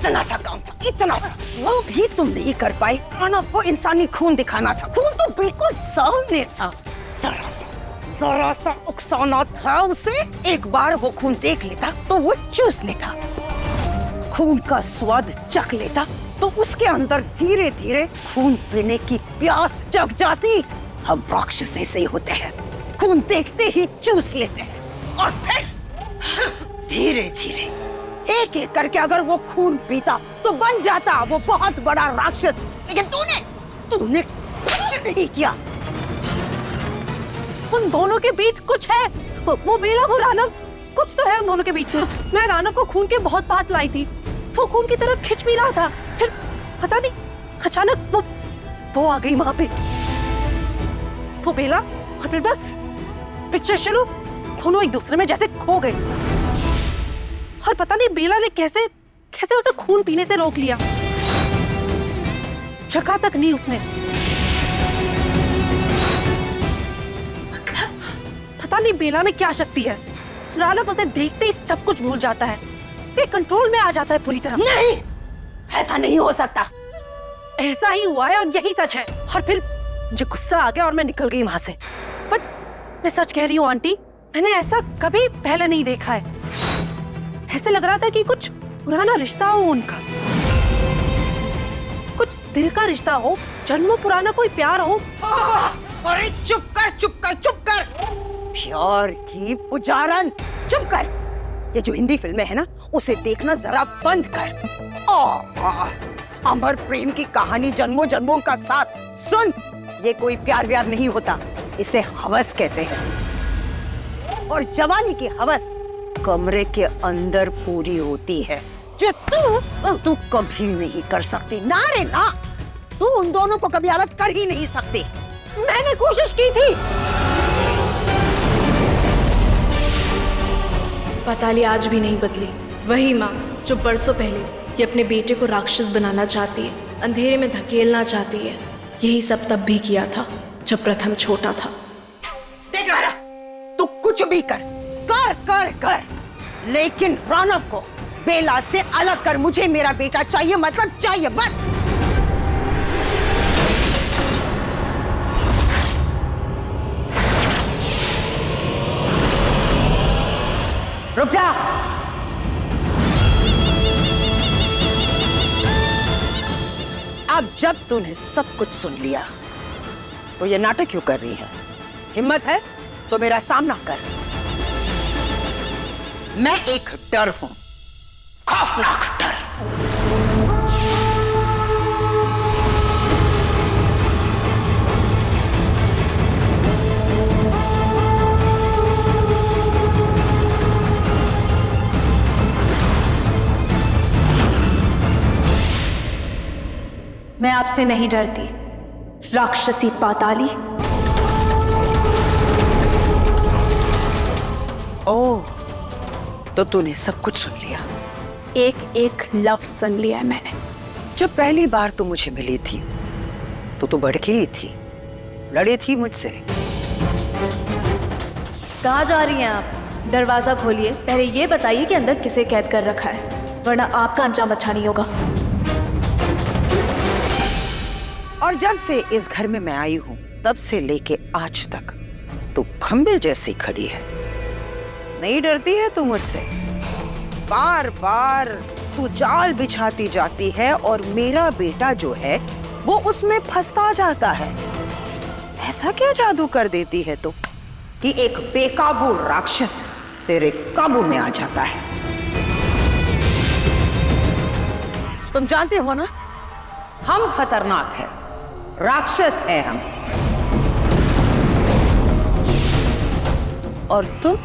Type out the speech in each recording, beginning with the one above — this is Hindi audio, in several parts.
इतना सा काम था, इतना सा, वो भी तुम नहीं कर पाए। प्रणव को इंसानी खून दिखाना था, खून तो बिल्कुल सामने था। जरा सा उकसाना था उसे। एक बार वो खून देख लेता तो वो चूस लेता, खून का स्वाद चख लेता तो उसके अंदर धीरे धीरे खून पीने की प्यास जग जाती। हम राक्षस ऐसे ही होते हैं, खून देखते ही चूस लेते हैं और फिर धीरे धीरे एक एक करके अगर वो खून पीता तो बन जाता वो बहुत बड़ा राक्षस। लेकिन तूने कुछ नहीं किया। उन दोनों के बीच कुछ है, वो बेला वो रानव, कुछ तो है उन दोनों के बीच में। मैं रानव को खून के बहुत पास लाई थी, वो खून की तरफ खिंच भी रहा था, फिर पता नहीं अचानक वो आ गई वहां पे, वो बेला, और फिर बस पिक्चर शुरू। दोनों एक दूसरे में जैसे खो गए और पता नहीं बेला ने कैसे उसे खून पीने से रोक लिया। जगह तक नहीं उसने। पता नहीं बेला में क्या शक्ति है, रानव उसे देखते ही सब कुछ भूल जाता है, उसके कंट्रोल में आ जाता है पूरी तरह। नहीं, ऐसा नहीं हो सकता। ऐसा ही हुआ है और यही सच है। और फिर मुझे गुस्सा आ गया और मैं निकल गई वहां से। बट मैं सच कह रही हूँ आंटी, मैंने ऐसा कभी पहले नहीं देखा है। ऐसे लग रहा था कि कुछ पुराना रिश्ता हो उनका, कुछ दिल का रिश्ता हो, जन्मों पुराना कोई प्यार हो। अरे चुप कर, चुप कर, चुप कर। प्यार की पुजारन, चुप कर। ये जो हिंदी फिल्में है ना, उसे देखना जरा बंद कर। अमर प्रेम की कहानी जन्मों जन्मों का साथ सुन। ये कोई प्यार व्यार नहीं होता, इसे हवस कहते हैं। और जवानी की हवस कमरे के अंदर पूरी होती है, जो तू कभी नहीं कर सकती। ना रे ना, तू उन दोनों को कभी अलग कर ही नहीं सकती। मैंने कोशिश की थी। पाताली आज भी नहीं बदली, वही माँ जो परसों पहले ये अपने बेटे को राक्षस बनाना चाहती है, अंधेरे में धकेलना चाहती है। यही सब तब भी किया था जब प्रथम छोटा था। देख रहा, तू कुछ भी कर कर कर कर, लेकिन रानव को बेला से अलग कर। मुझे मेरा बेटा चाहिए, मतलब चाहिए, बस। रुक जा। अब जब तूने सब कुछ सुन लिया तो ये नाटक क्यों कर रही है? हिम्मत है तो मेरा सामना कर। मैं एक डर हूं, खौफनाक डर। मैं आपसे नहीं डरती, राक्षसी पाताली। ओह, तो तूने सब कुछ सुन लिया? एक एक लफ्ज सुन लिया है मैंने। जब पहली बार तू मुझे मिली थी तो तू भड़की थी, लड़ी थी मुझसे। कहाँ जा रही हैं आप? दरवाजा खोलिए, पहले ये बताइए कि अंदर किसे कैद कर रखा है, वरना आपका अंजाम अच्छा नहीं होगा। और जब से इस घर में मैं आई हूं तब से लेके आज तक तू खंबे जैसी खड़ी है। नहीं डरती है तू मुझसे? बार बार तू जाल बिछाती जाती है और मेरा बेटा जो है वो उसमें फंसता जाता है। ऐसा क्या जादू कर देती है तू कि एक बेकाबू राक्षस तेरे काबू में आ जाता है? तुम जानते हो ना, हम खतरनाक हैं, राक्षस हैं हम। और तुम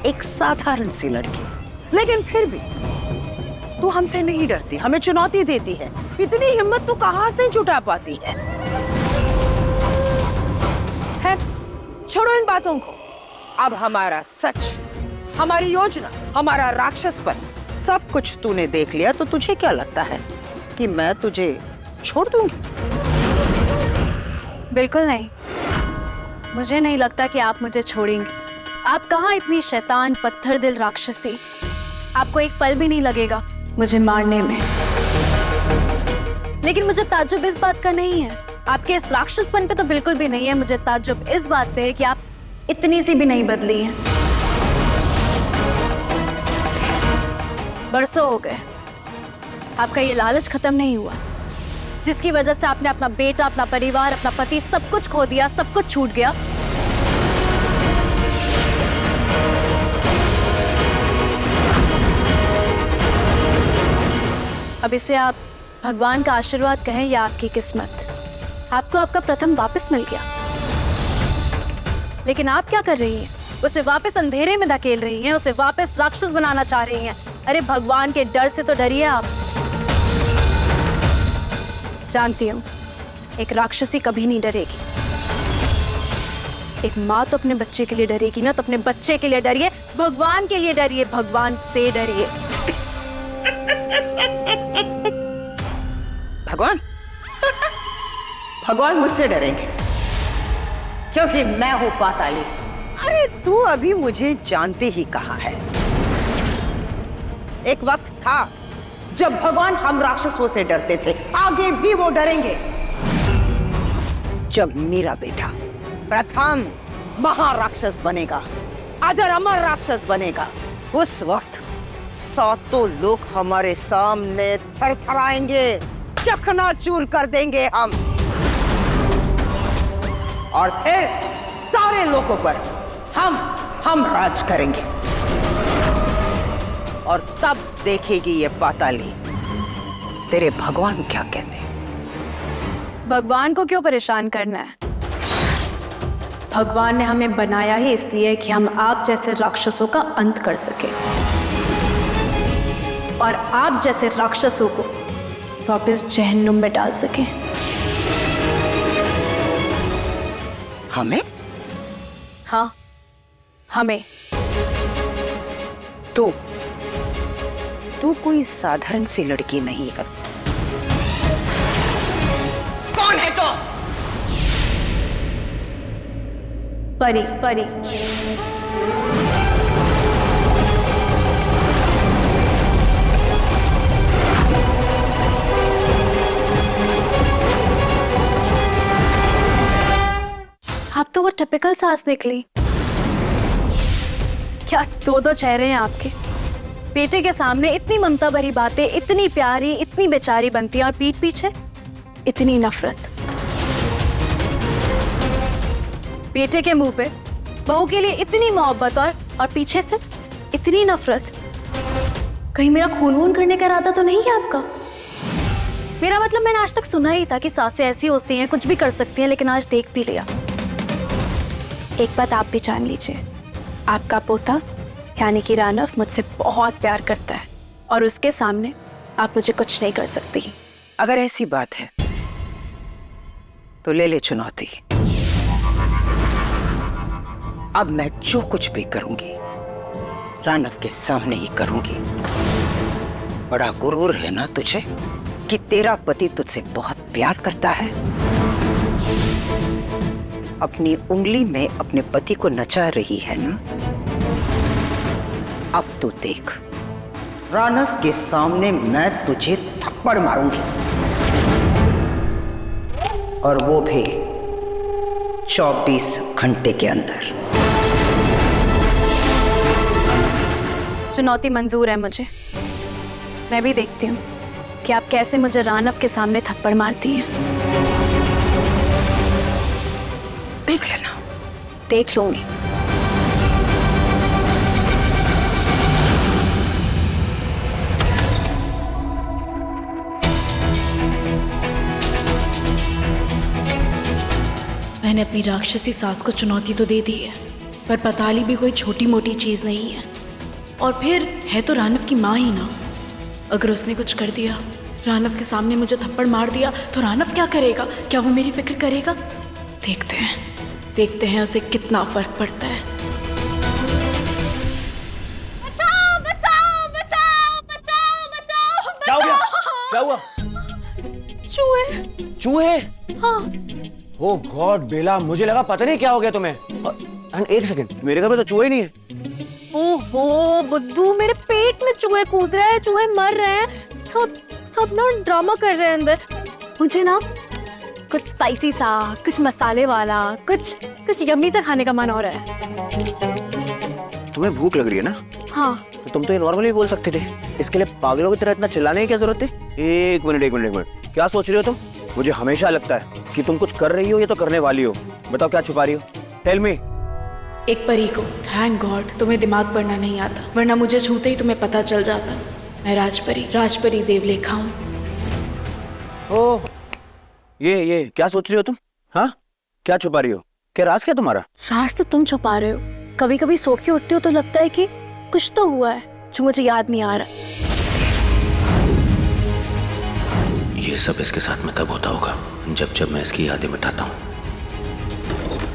एक साधारण सी लड़की, लेकिन फिर भी तू हमसे नहीं डरती, हमें चुनौती देती है। इतनी हिम्मत तू कहां से जुटा पाती है? छोड़ो इन बातों को। अब हमारा सच, हमारी योजना, हमारा राक्षसपन, सब कुछ तूने देख लिया तो तुझे क्या लगता है कि मैं तुझे छोड़ दूंगी? बिल्कुल नहीं, मुझे नहीं लगता कि आप मुझे छोड़ेंगे। आप कहाँ इतनी शैतान पत्थर दिल राक्षसी, आपको एक पल भी नहीं लगेगा मुझे मारने में। लेकिन मुझे ताज्जुब इस बात का नहीं है, आपके इस राक्षसपन पे तो बिल्कुल भी नहीं है। मुझे ताज्जुब इस बात पे है कि आप इतनी सी भी नहीं बदली हैं। बरसों हो गए, आपका ये लालच खत्म नहीं हुआ, जिसकी वजह से आपने अपना बेटा, अपना परिवार, अपना पति, सब कुछ खो दिया, सब कुछ छूट गया। अब इसे आप भगवान का आशीर्वाद कहें या आपकी किस्मत, आपको आपका प्रथम वापस मिल गया। लेकिन आप क्या कर रही हैं? उसे वापस अंधेरे में धकेल रही हैं, उसे वापस राक्षस बनाना चाह रही हैं। अरे भगवान के डर से तो डरिए आप। जानती हूं, एक राक्षसी कभी नहीं डरेगी। एक माँ तो अपने बच्चे के लिए डरेगी ना, तो अपने बच्चे के लिए डरिए, भगवान के लिए डरिए, भगवान से डरिए। भगवान? भगवान मुझसे डरेंगे क्योंकि मैं हूं पाताली। अरे तू अभी मुझे जानती ही कहाँ है। एक वक्त था जब भगवान हम राक्षसों से डरते थे, आगे भी वो डरेंगे। जब मेरा बेटा प्रथम महाराक्षस बनेगा, अजर अमर राक्षस बनेगा, उस वक्त सातों लोग हमारे सामने थरथराएंगे, चकनाचूर कर देंगे हम, और फिर सारे लोगों पर हम राज करेंगे। और तब देखेगी ये पाताली तेरे भगवान क्या कहते हैं। भगवान को क्यों परेशान करना है? भगवान ने हमें बनाया ही इसलिए कि हम आप जैसे राक्षसों का अंत कर सके, और आप जैसे राक्षसों को वापस जहन्नुम में डाल सके। हमें? हाँ, हमें। तू कोई साधारण सी लड़की नहीं है। कौन है तो? परी। परी। आप तो वो टिपिकल सास निकली। क्या दो चेहरे हैं आपके? बेटे के सामने इतनी ममता भरी बातें, इतनी प्यारी, इतनी बेचारी बनती है, और पीठ पीछे इतनी नफरत। बेटे के मुंह पे बहू के लिए इतनी मोहब्बत, और पीछे से इतनी नफरत। कहीं मेरा खून वून करने का इरादा तो नहीं है आपका? मेरा मतलब, मैंने आज तक सुना ही था कि सासें ऐसी होती हैं, कुछ भी कर सकती हैं, लेकिन आज देख भी लिया। एक बात आप भी जान लीजिए, आपका पोता यानी कि रानव मुझसे बहुत प्यार करता है, और उसके सामने आप मुझे कुछ नहीं कर सकती। अगर ऐसी बात है तो ले ले चुनौती। अब मैं जो कुछ भी करूंगी रानव के सामने ही करूंगी। बड़ा गुरूर है ना तुझे कि तेरा पति तुझसे बहुत प्यार करता है। अपनी उंगली में अपने पति को नचा रही है ना? अब तो देख, रानव के सामने मैं तुझे थप्पड़ मारूंगी, और वो भी 24 घंटे के अंदर। चुनौती मंजूर है मुझे। मैं भी देखती हूँ कि आप कैसे मुझे रानव के सामने थप्पड़ मारती हैं। देख लेना। देख लूंगी। मैंने अपनी राक्षसी सास को चुनौती तो दे दी है, पर पताली भी कोई छोटी मोटी चीज नहीं है। और फिर है तो रानव की माँ ही ना। अगर उसने कुछ कर दिया, रानव के सामने मुझे थप्पड़ मार दिया, तो रानव क्या करेगा? क्या वो मेरी फिक्र करेगा? देखते हैं उसे कितना फर्क पड़ता है। बचाओ बचाओ बचाओ बचाओ बचाओ! क्या हो गया? क्या हुआ? चूहे। चूहे? हाँ। ओ गॉड बेला, मुझे लगा पता नहीं क्या हो गया तुम्हें। एक सेकंड, मेरे घर में तो चूहे नहीं है। ओह, ओहो बुद्धू, मेरे पेट में चूहे कूद रहे हैं, चूहे मर रहे हैं, सब सब ना ड्रामा कर रहे हैं अंदर। मुझे ना कुछ स्पाइसी सा, कुछ मसाले वाला, कुछ यम्मी सा खाने का मन हो रहा है। तुम्हें भूख लग रही है ना? हाँ। तो तुम तो ये नॉर्मली बोल सकते थे, इसके लिए पागलों की तरह इतना चिल्लाने की क्या जरूरत है? एक मिनट, क्या सोच रही हो तुम? मुझे हमेशा लगता है कि तुम कुछ कर रही हो या तो करने वाली हो। बताओ क्या छुपा रही हो? Tell me. एक परी को थैंक गॉड तुम्हें दिमाग पढ़ना नहीं आता, वरना मुझे छूते ही तुम्हें पता चल जाता। मैं राजपरी देवलेखा हूँ। ओह, ये क्या सोच रही हो तुम? हाँ, क्या छुपा रही हो? क्या राज क्या तुम्हारा? राज तो तुम छुपा रहे हो। कभी कभी सो के उठती हो तो लगता है कि कुछ तो हुआ है जो मुझे याद नहीं आ रहा। ये सब इसके साथ में तब होता होगा जब मैं इसकी यादें मिटाता हूँ।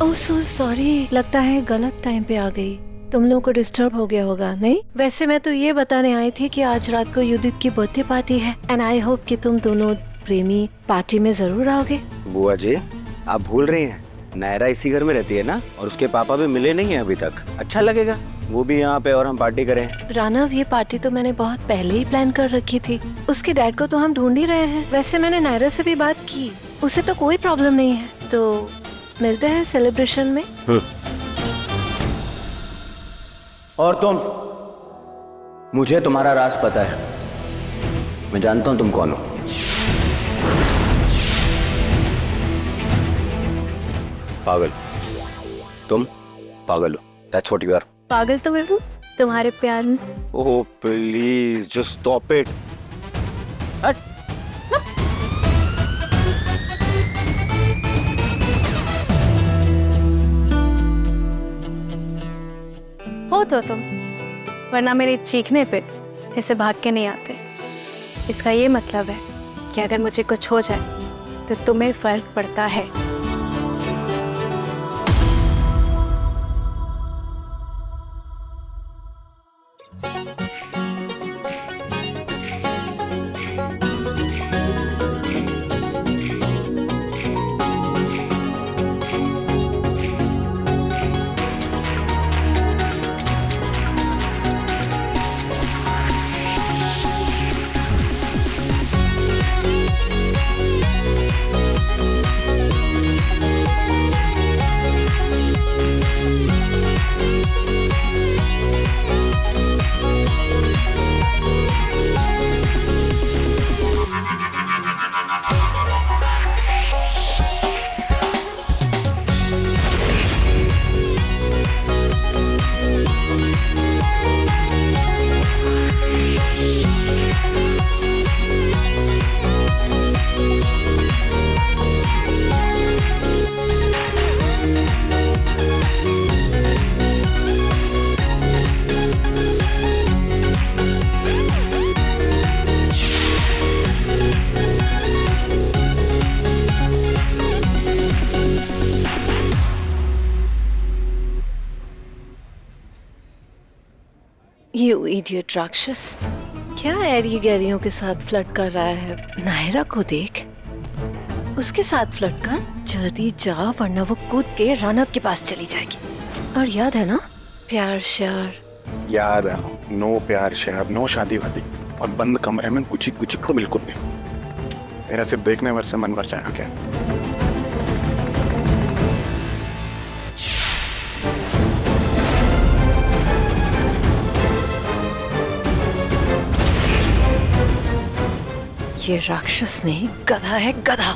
ओह सो सॉरी, लगता है गलत टाइम पे आ गई। तुम लोगों को डिस्टर्ब हो गया होगा। नहीं, वैसे मैं तो ये बताने आई थी कि आज रात को युदित की बर्थडे पार्टी है एंड आई होप कि तुम दोनों प्रेमी पार्टी में जरूर आओगे। बुआ जी, आप भूल रही हैं, नायरा इसी घर में रहती है ना, और उसके पापा भी मिले नहीं है अभी तक। अच्छा लगेगा वो भी यहाँ पे और हम पार्टी करें। रानव, ये पार्टी तो मैंने बहुत पहले ही प्लान कर रखी थी। उसके डैड को तो हम ढूंढ ही रहे हैं। वैसे मैंने नायरा से भी बात की, उसे तो कोई प्रॉब्लम नहीं है। तो मिलते हैं सेलिब्रेशन में। और तुम, मुझे तुम्हारा राज पता है। मैं जानता हूँ तुम कौन हो। पागल, तुम पागल हो। That's what you are. पागल तो मैं हूँ तुम्हारे प्यार में। Oh please, just stop it. हो तो तुम, वरना मेरे चीखने पे इसे भाग के नहीं आते। इसका ये मतलब है कि अगर मुझे कुछ हो जाए तो तुम्हें फर्क पड़ता है। You idiot राक्षस, क्या एरी गैरियों के साथ फ्लर्ट कर रहा है? नायरा को देख, उसके साथ फ्लर्ट कर। जल्दी जा, वरना वो कूद के रानव के पास चली जाएगी। और याद है ना, प्यार श्यार। याद है, नो प्यार श्यार, नो शादी वादी, और बंद कमरे में कुछ तो बिल्कुल नहीं। मेरा सिर्फ देखने भर से मन भर जाएगा क्या? ये राक्षस नहीं, गधा है गधा।